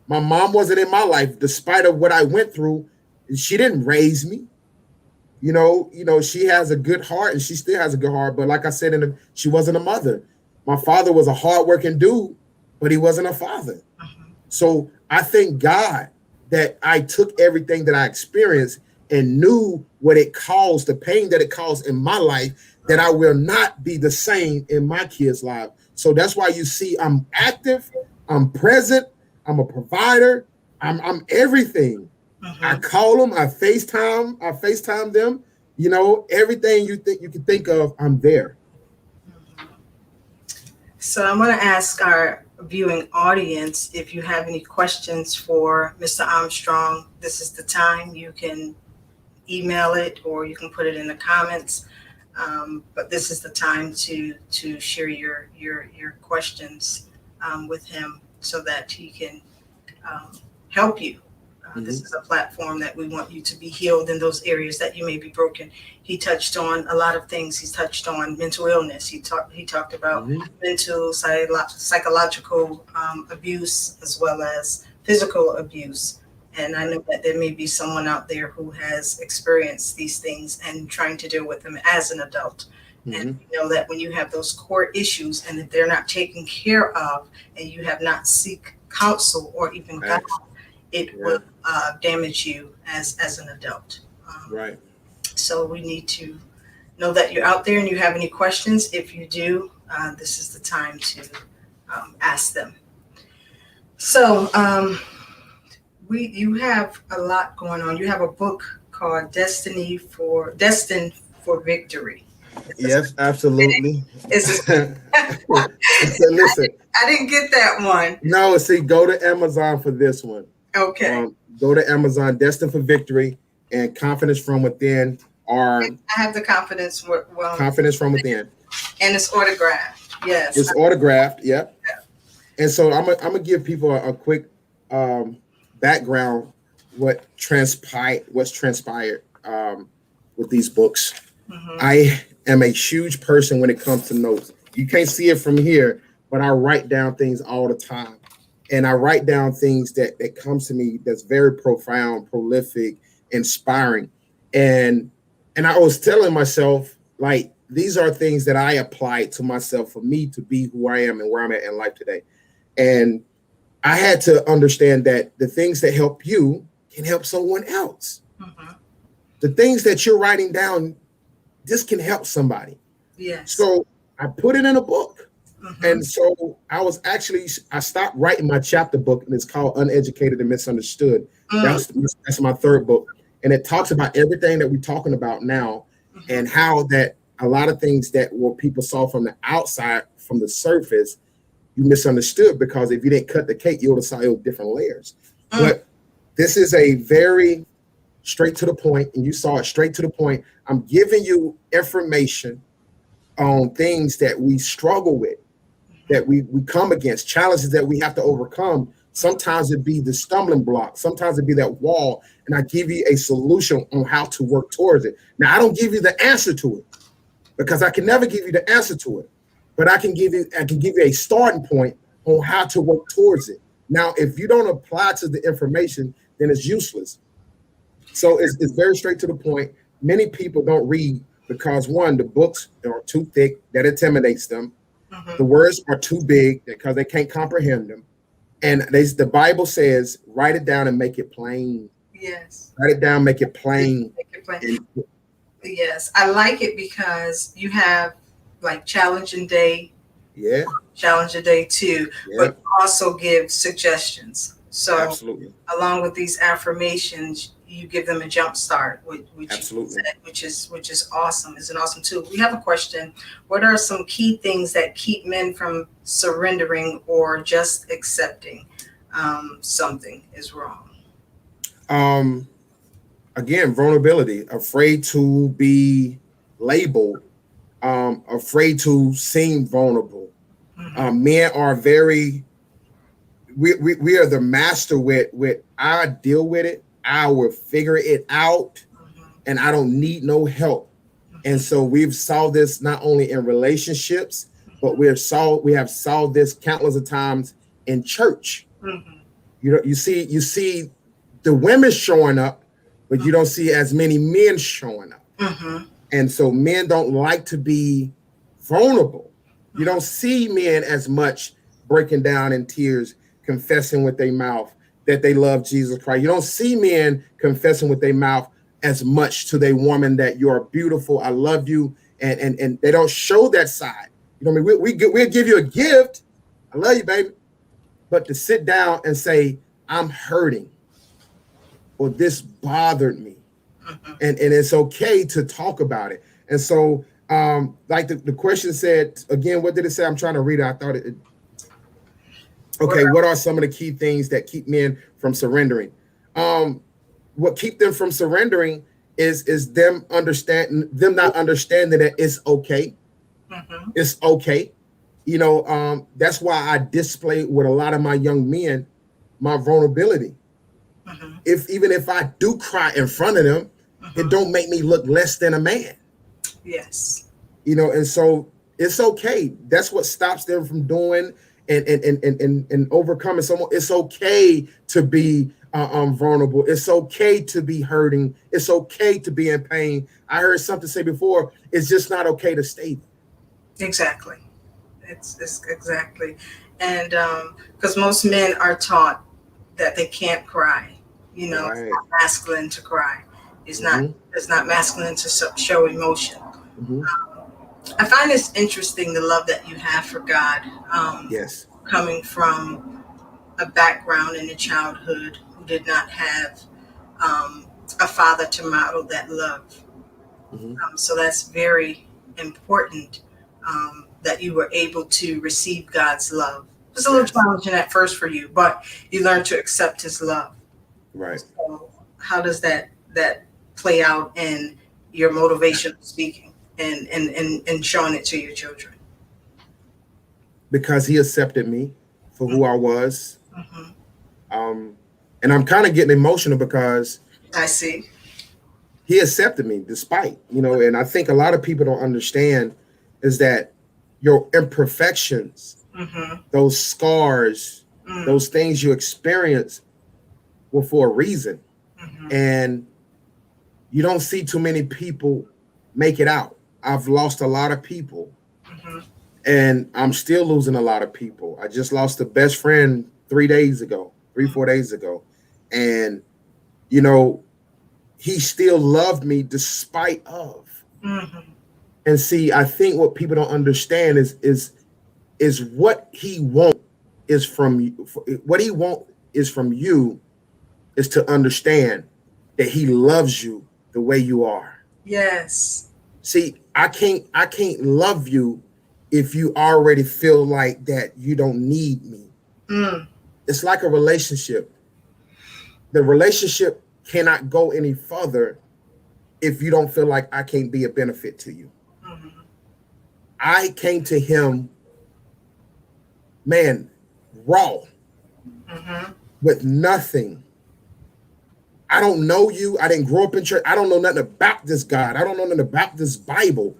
My mom wasn't in my life, despite of what I went through. She didn't raise me. You know, she has a good heart, and she still has a good heart. But like I said, she wasn't a mother. My father was a hardworking dude, but he wasn't a father. Uh-huh. So I thank God that I took everything that I experienced and knew what it caused, the pain that it caused in my life, that I will not be the same in my kids' lives. So that's why you see I'm active, I'm present, I'm a provider, I'm everything. Mm-hmm. I call them, I FaceTime them, you know, everything you can think of, I'm there. So I'm going to ask our viewing audience, if you have any questions for Mr. Armstrong, this is the time. You can email it or you can put it in the comments. But this is the time to share your questions with him so that he can help you. This is a platform that we want you to be healed in those areas that you may be broken. He touched on a lot of things. He's touched on mental illness. He talked about mental, psychological abuse as well as physical abuse. And I know that there may be someone out there who has experienced these things and trying to deal with them as an adult. And you know that when you have those core issues and if they're not taken care of and you have not seek counsel or even guidance, it will damage you as an adult. Right. So we need to know that you're out there and you have any questions. If you do, this is the time to ask them. So you have a lot going on. You have a book called Destined for Victory. Yes, absolutely. Listen, I didn't get that one. No, see, go to Amazon for this one. Okay. Go to Amazon, Destined for Victory, and Confidence from Within are. I have the Confidence. Well, Confidence from Within. And it's autographed. Yes. It's autographed. Yep. Yeah. And so I'm gonna give people a quick background what's transpired with these books. I am a huge person when it comes to notes. You can't see it from here, but I write down things all the time. And I write down things that comes to me that's very profound, prolific, inspiring. And I was telling myself, like, these are things that I applied to myself for me to be who I am and where I'm at in life today. And I had to understand that the things that help you can help someone else. The things that you're writing down, this can help somebody. Yes. So I put it in a book. And so I stopped writing my chapter book, and it's called Uneducated and Misunderstood. That's my third book. And it talks about everything that we're talking about now and how that a lot of things that what people saw from the outside, from the surface, you misunderstood because if you didn't cut the cake, you would have saw it with different layers. But this is a very straight to the point, and you saw it straight to the point. I'm giving you information on things that we struggle with, that we come against, challenges that we have to overcome. Sometimes it'd be the stumbling block. Sometimes it'd be that wall. And I give you a solution on how to work towards it. Now, I don't give you the answer to it because I can never give you the answer to it. But I can give you a starting point on how to work towards it. Now, if you don't apply to the information, then it's useless. So it's very straight to the point. Many people don't read because, one, the books are too thick. That intimidates them. The words are too big because they can't comprehend them. And the Bible says, write it down and make it plain. Yes. Write it down, make it plain. Make it plain. Yes. I like it because you have like challenging day. Yeah. Challenging day 2, but also give suggestions. So absolutely. Along with these affirmations, you give them a jump start, which is awesome. It's an awesome tool. We have a question. What are some key things that keep men from surrendering or just accepting something is wrong? Again, vulnerability, afraid to be labeled, afraid to seem vulnerable. Men are we are the master with I deal with it. I will figure it out and I don't need no help. And so we've solved this not only in relationships, but we have solved this countless of times in church. You know, you see the women showing up, but you don't see as many men showing up. And so men don't like to be vulnerable. You don't see men as much breaking down in tears, confessing with their mouth that they love Jesus Christ. You don't see men confessing with their mouth as much to their woman that you're beautiful, I love you, and they don't show that side. You know what I mean? We'll give you a gift, I love you, baby, but to sit down and say, I'm hurting, or this bothered me, and it's okay to talk about it. And so, like the question said, again, what did it say? I'm trying to read it. I thought it. Okay, what are some of the key things that keep men from surrendering? What keep them from surrendering is them not understanding that it's okay. Mm-hmm. It's okay. That's why I display with a lot of my young men my vulnerability. Mm-hmm. Even if I do cry in front of them, Mm-hmm. it don't make me look less than a man. Yes. And so it's okay. That's what stops them from doing and overcoming someone. It's okay to be vulnerable. It's okay to be hurting. It's okay to be in pain. I heard something say before, it's just not okay to stay there. Exactly. It's exactly. And because most men are taught that they can't cry. Right. It's not masculine to cry. It's not masculine to show emotion. Mm-hmm. I find this interesting, the love that you have for God. Yes. Coming from a background in a childhood who did not have a father to model that love. Mm-hmm. So that's very important, that you were able to receive God's love. It was a little challenging at first for you, but you learned to accept his love. Right. So how does that play out in your motivational speaking and showing it to your children? Because he accepted me for who I was. Mm-hmm. And I'm kind of getting emotional because I see. He accepted me despite, and I think a lot of people don't understand is that your imperfections, Mm-hmm. those scars, those things you experience were for a reason. Mm-hmm. And you don't see too many people make it out. I've lost a lot of people. Mm-hmm. And I'm still losing a lot of people. I just lost a best friend 4 days ago. And, he still loved me despite of. Mm-hmm. And see, I think what people don't understand is what he wants is from you. What he wants is from you is to understand that he loves you the way you are. Yes. See, I can't love you if you already feel like that you don't need me. It's like a relationship. The relationship cannot go any further if you don't feel like I can't be a benefit to you. Mm-hmm. I came to him, man, raw, with nothing. I don't know you. I didn't grow up in church. I don't know nothing about this God. I don't know nothing about this Bible.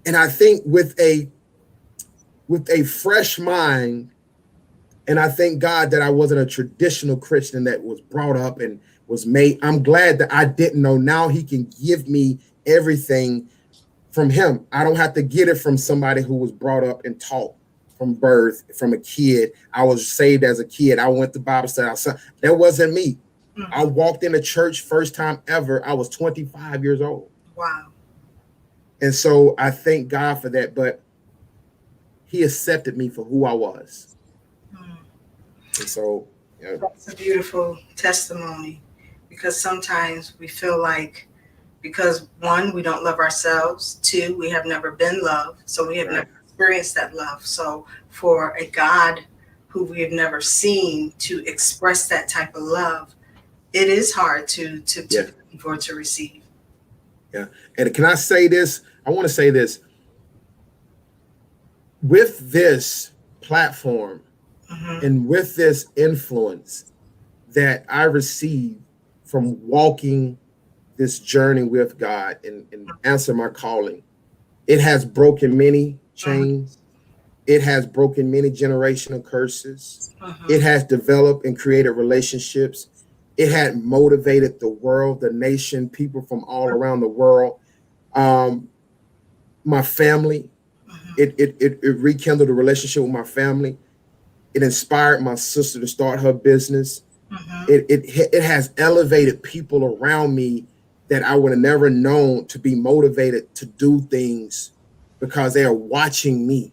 And I think with a fresh mind, and I thank God that I wasn't a traditional Christian that was brought up and was made. I'm glad that I didn't know. Now he can give me everything from him. I don't have to get it from somebody who was brought up and taught from birth, from a kid. I was saved as a kid. I went to Bible study. That wasn't me. Mm-hmm. I walked into church first time ever. I was 25 years old. Wow. And so I thank God for that. But he accepted me for who I was. And so, yeah. That's a beautiful testimony, because sometimes we feel like, because one, we don't love ourselves. Two, we have never been loved. So we have never experienced that love. So for a God who we have never seen to express that type of love, it is hard to believe or to receive. Yeah. And can I say this? I want to say this. With this platform, and with this influence that I receive from walking this journey with God and answer my calling, it has broken many chains. It has broken many generational curses. It has developed and created relationships. It had motivated the world, the nation, people from all around the world. My family, it rekindled a relationship with my family. It inspired my sister to start her business. It has elevated people around me that I would have never known to be motivated to do things, because they are watching me.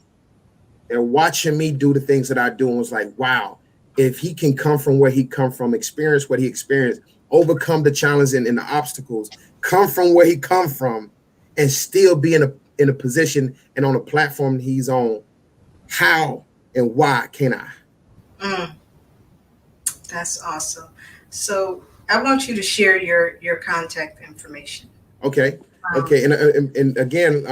They're watching me do the things that I do, and was like, wow, if he can come from where he come from, experience what he experienced, overcome the challenges and the obstacles, come from where he come from, and still be in a position and on a platform he's on, how and why can I? Mm, that's awesome. So I want you to share your contact information. Okay. Um, Okay. And again,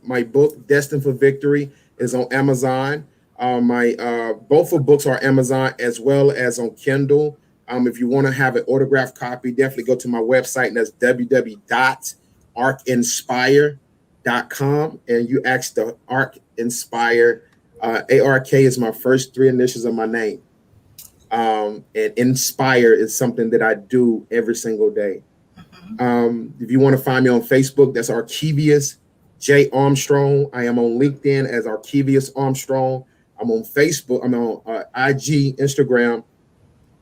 my book, Destined for Victory, is on Amazon. My both of books are Amazon as well as on Kindle. If you want to have an autographed copy, definitely go to my website, and that's www.arkinspire.com. And you ask the Ark Inspire. ARK is my first three initials of my name. And Inspire is something that I do every single day. If you want to find me on Facebook, that's Arkevious J Armstrong. I am on LinkedIn as Arkevious Armstrong. I'm on Facebook. I'm on IG, Instagram,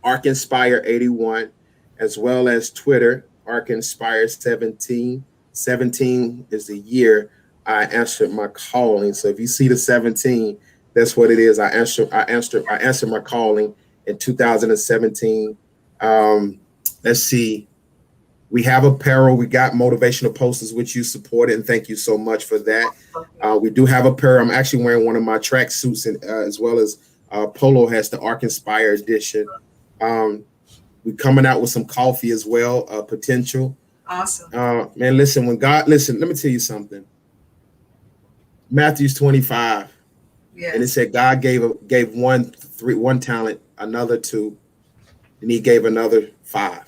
ArkInspire81, as well as Twitter, ArkInspire17. 17 is the year I answered my calling. So if you see the 17, that's what it is. I answered my calling in 2017. Let's see. We have apparel. We got motivational posters, which you supported, and thank you so much for that. We do have apparel. I'm actually wearing one of my track suits, and as well as Polo has the Ark Inspire edition. We're coming out with some coffee as well, potential. awesome. Man, listen, let me tell you something. Matthew's 25, Yes. and it said God gave one talent, another 2, and he gave another 5.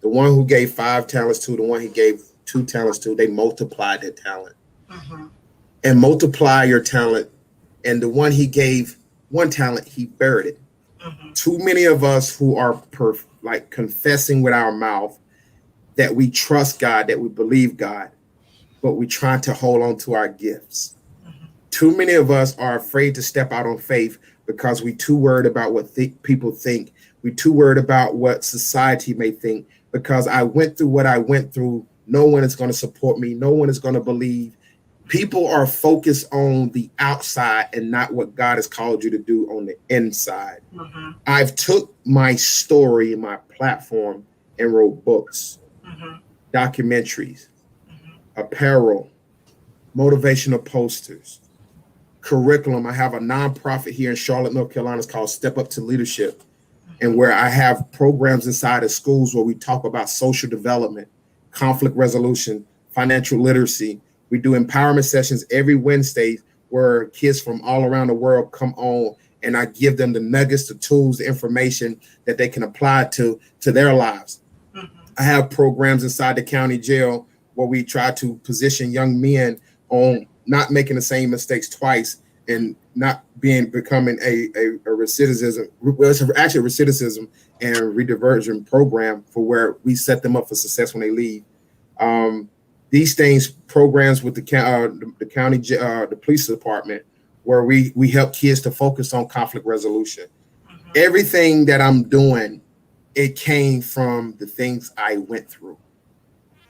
The one who gave 5 talents to, the one he gave 2 talents to, they multiplied their talent. Mm-hmm. And multiply your talent. And the one he gave 1 talent, he buried it. Mm-hmm. Too many of us who are confessing with our mouth that we trust God, that we believe God, but we try to hold on to our gifts. Mm-hmm. Too many of us are afraid to step out on faith because we too worried about what people think. We too worried about what society may think. Because I went through what I went through, no one is going to support me. No one is going to believe. People are focused on the outside and not what God has called you to do on the inside. Mm-hmm. I've took my story, my platform, and wrote books, Mm-hmm. documentaries, apparel, motivational posters, curriculum. I have a nonprofit here in Charlotte, North Carolina. It's called Step Up to Leadership. And where I have programs inside of schools where we talk about social development, conflict resolution, financial literacy. We do empowerment sessions every Wednesday where kids from all around the world come on, and I give them the nuggets, the tools, the information that they can apply to their lives. Mm-hmm. I have programs inside the county jail where we try to position young men on not making the same mistakes twice and not becoming a recidivism. Well, it's actually a recidivism and rediversion program for where we set them up for success when they leave. These things, programs with the county, the police department, where we help kids to focus on conflict resolution. Mm-hmm. Everything that I'm doing, it came from the things I went through.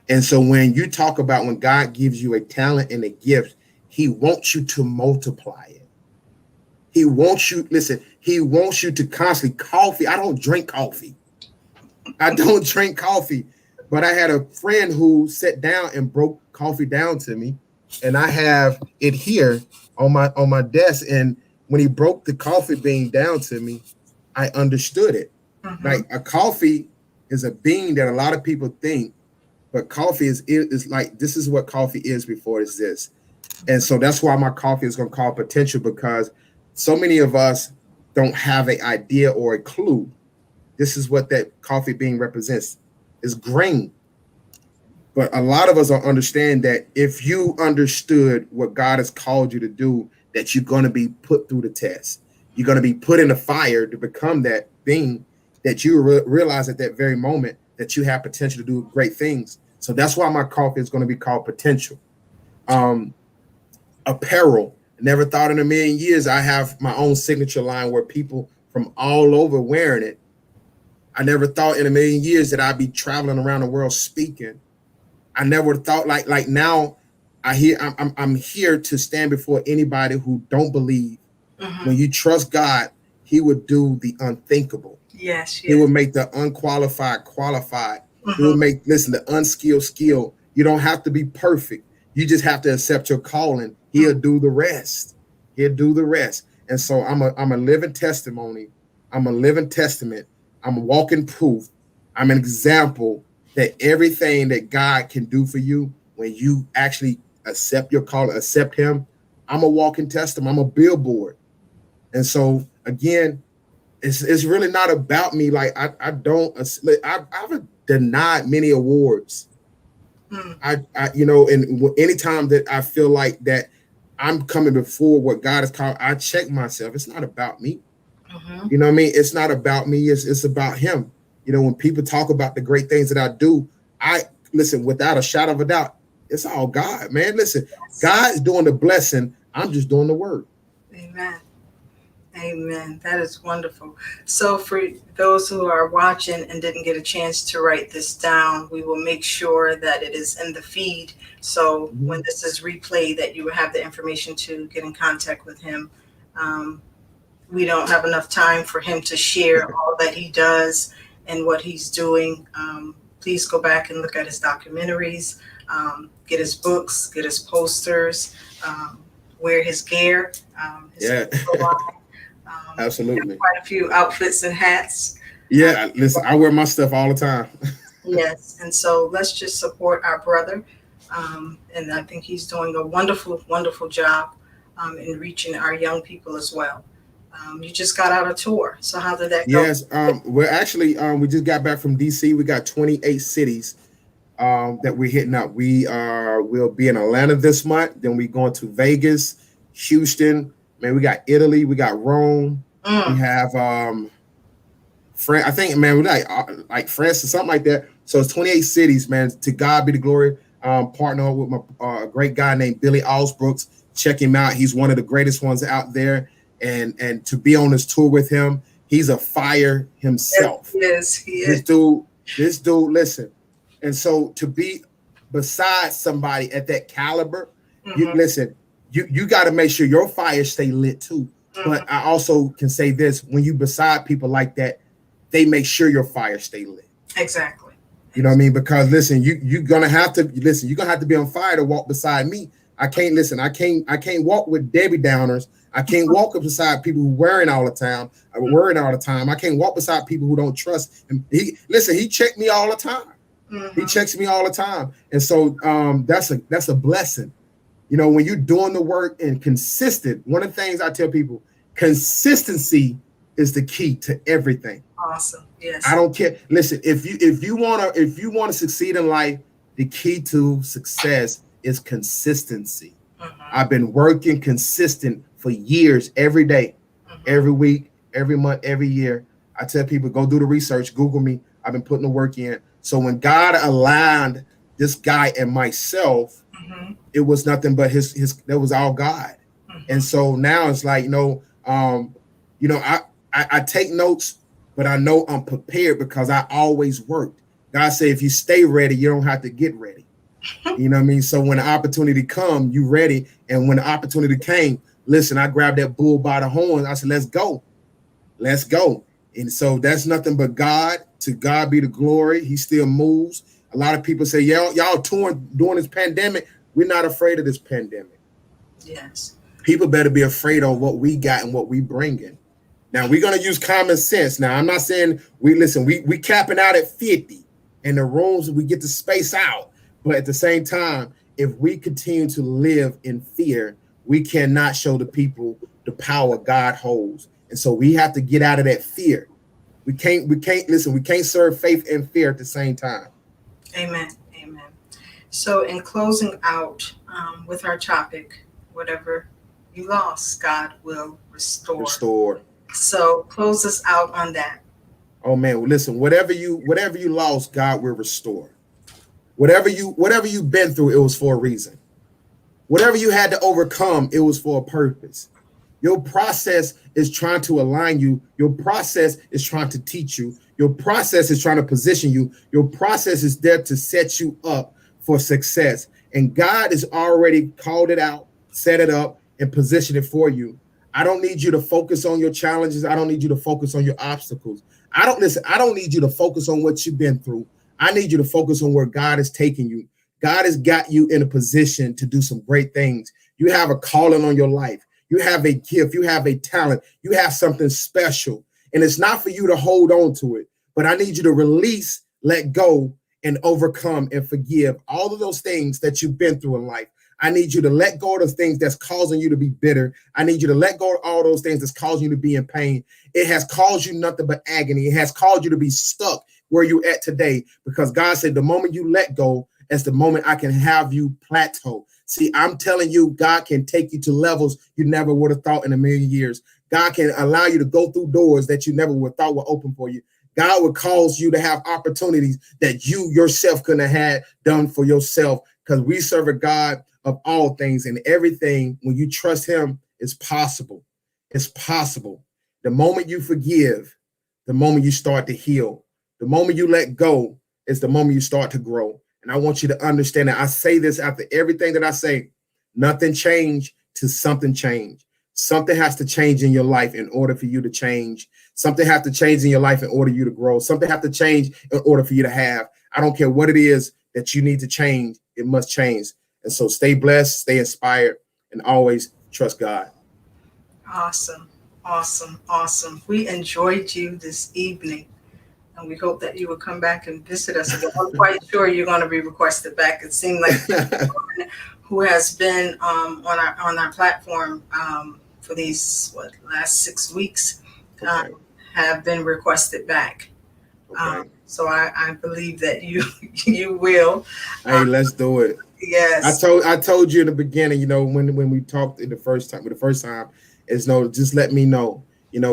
And so when you talk about when God gives you a talent and a gift, he wants you to multiply it. He wants you to constantly coffee. I don't drink coffee. But I had a friend who sat down and broke coffee down to me. And I have it here on my desk. And when he broke the coffee bean down to me, I understood it. Mm-hmm. Like a coffee is a bean that a lot of people think, but coffee is like, this is what coffee is before it's this. And so that's why my coffee is going to call potential, because so many of us don't have an idea or a clue. This is what that coffee bean represents. It's grain. But a lot of us don't understand that if you understood what God has called you to do, that you're going to be put through the test. You're going to be put in the fire to become that being, that you realize at that very moment that you have potential to do great things. So that's why my coffee is going to be called potential. Apparel. Never thought in a million years I have my own signature line where people from all over wearing it. I never thought in a million years that I'd be traveling around the world speaking. I never thought like now I'm here to stand before anybody who don't believe. Mm-hmm. When you trust God, he would do the unthinkable. Yes. He would make the unqualified qualified. Mm-hmm. He would make, the unskilled skilled. You don't have to be perfect. You just have to accept your calling. He'll do the rest. And so I'm a living testimony I'm a living testament. I'm a walking proof. I'm an example that everything that God can do for you when you actually accept your call, accept him, I'm a walking testament. I'm a billboard. And so again, it's really not about me. Like I've denied many awards. I and anytime that I feel like that I'm coming before what God has called, I check myself. It's not about me. You know what I mean? It's not about me. It's about him. You know, when people talk about the great things that I do, I listen without a shadow of a doubt. It's all God, man. Listen, God's doing the blessing. I'm just doing the work. Amen. Amen. That is wonderful. So for those who are watching and didn't get a chance to write this down, we will make sure that it is in the feed. So when this is replayed, that you will have the information to get in contact with him. We don't have enough time for him to share all that he does and what he's doing. Please go back and look at his documentaries, get his books, get his posters, wear his gear. Absolutely. Quite a few outfits and hats. Yeah, listen, I wear my stuff all the time. Yes, and so let's just support our brother. And I think he's doing a wonderful, wonderful job in reaching our young people as well. You just got out of tour. So how did that go? Yes, we're actually, we just got back from DC. We got 28 cities that we're hitting up. We'll be in Atlanta this month. Then we're going to Vegas, Houston. Man, we got Italy. We got Rome. We have France. I think, man, we like France or something like that. So it's 28 cities, man. To God be the glory. Partner with my great guy named Billy Alsbrooks. Check him out. He's one of the greatest ones out there. And to be on this tour with him, he's a fire himself. Yes, he is. This dude, listen. And so to be beside somebody at that caliber, you listen, you got to make sure your fire stay lit too. But I also can say this, when you beside people like that, they make sure your fire stay lit. Exactly. You know what I mean? Because listen, you're gonna have to be on fire to walk beside me. I can't walk with Debbie Downers. I can't walk beside people who worrying all the time. I can't walk beside people who don't trust. And he checked me all the time. He checks me all the time. And so that's a blessing. You know, when you're doing the work and consistent, one of the things I tell people, consistency is the key to everything. Awesome. Yes. I don't care. Listen, if you want to succeed in life, the key to success is consistency. I've been working consistent for years, every day, every week, every month, every year. I tell people, go do the research, Google me. I've been putting the work in. So when God aligned this guy and myself, it was nothing but his that was all God. And so now it's like, I take notes, but I know I'm prepared because I always worked. God said, if you stay ready, you don't have to get ready. You know what I mean? So when the opportunity come, you ready. And when the opportunity came, listen, I grabbed that bull by the horn. I said, let's go. Let's go. And so that's nothing but God. To God be the glory. He still moves. A lot of people say, y'all touring during this pandemic. We're not afraid of this pandemic. Yes. People better be afraid of what we got and what we bringing. Now, we're going to use common sense. Now, I'm not saying we capping out at 50 in the rooms, we get to space out. But at the same time, if we continue to live in fear, we cannot show the people the power God holds. And so we have to get out of that fear. We can't serve faith and fear at the same time. Amen. Amen. So in closing out with our topic, whatever you lost, God will restore. So close us out on that. Oh man, listen, whatever you lost, God will restore. Whatever you've been through, it was for a reason. Whatever you had to overcome, it was for a purpose. Your process is trying to align you. Your process is trying to teach you. Your process is trying to position you. Your process is there to set you up for success. And God has already called it out, set it up, and positioned it for you. I don't need you to focus on your challenges. I don't need you to focus on your obstacles. I don't need you to focus on what you've been through. I need you to focus on where God is taking you. God has got you in a position to do some great things. You have a calling on your life. You have a gift. You have a talent. You have something special. And it's not for you to hold on to it, but I need you to release, let go, and overcome and forgive all of those things that you've been through in life. I need you to let go of those things that's causing you to be bitter. I need you to let go of all those things that's causing you to be in pain. It has caused you nothing but agony. It has caused you to be stuck where you're at today, because God said the moment you let go, that's the moment I can have you plateau. See, I'm telling you, God can take you to levels you never would have thought in a million years. God can allow you to go through doors that you never would have thought were open for you. God would cause you to have opportunities that you yourself couldn't have had done for yourself, because we serve a God of all things and everything. When you trust him, it's possible. It's possible. The moment you forgive, the moment you start to heal, the moment you let go is the moment you start to grow. And I want you to understand that I say this after everything that I say. Nothing changed till something changed. Something has to change in your life in order for you to change. Something has to change in your life in order for you to grow. Something has to change in order for you to have. I don't care what it is that you need to change. It must change. And so stay blessed, stay inspired, and always trust God. Awesome. Awesome. Awesome. We enjoyed you this evening, and we hope that you will come back and visit us again. I'm quite sure you're going to be requested back. It seemed like someone who has been on our platform for these last 6 weeks have been requested back. Okay. So I believe that you will. Hey, let's do it. Yes. I told you in the beginning, when we talked the first time, is just let me know.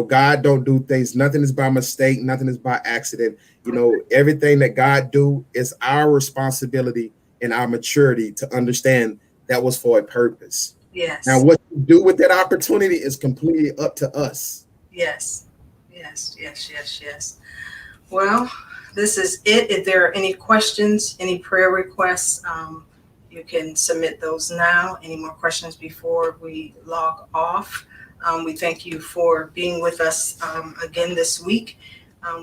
God don't do things. Nothing is by mistake. Nothing is by accident. Everything that God do is our responsibility and our maturity to understand that was for a purpose. Yes. Now, what you do with that opportunity is completely up to us. Yes. Well, this is it. If there are any questions, any prayer requests, you can submit those now. Any more questions before we log off? We thank you for being with us again this week.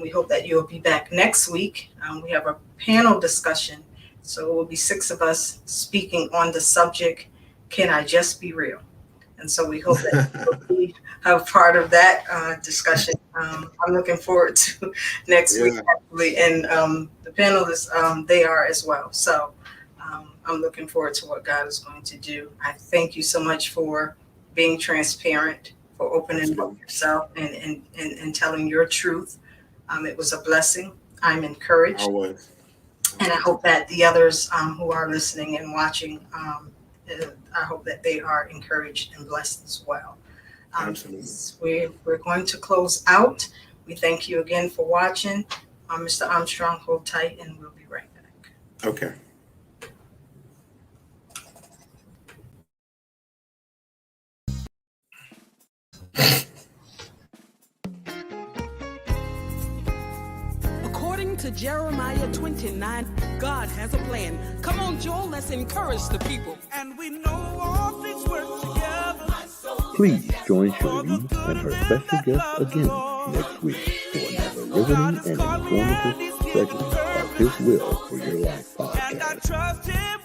We hope that you'll be back next week. We have a panel discussion, so it will be 6 of us speaking on the subject, Can I Just Be Real? And so we hope that you'll be a part of that discussion. I'm looking forward to next week, actually, and the panelists, they are as well. So I'm looking forward to what God is going to do. I thank you so much for being transparent, for opening up yourself and telling your truth. It was a blessing. I'm encouraged. Always. And I hope that the others who are listening and watching, I hope that they are encouraged and blessed as well. Absolutely. We're going to close out. We thank you again for watching. Mr. Armstrong, hold tight, and we'll be right back. Okay. According to Jeremiah 29, God has a plan. Come on, Joel, let's encourage the people. And we know all things work together. Please join Cherie and her special guest again next week for another riveting and informative segment of His Will for Your Life podcast.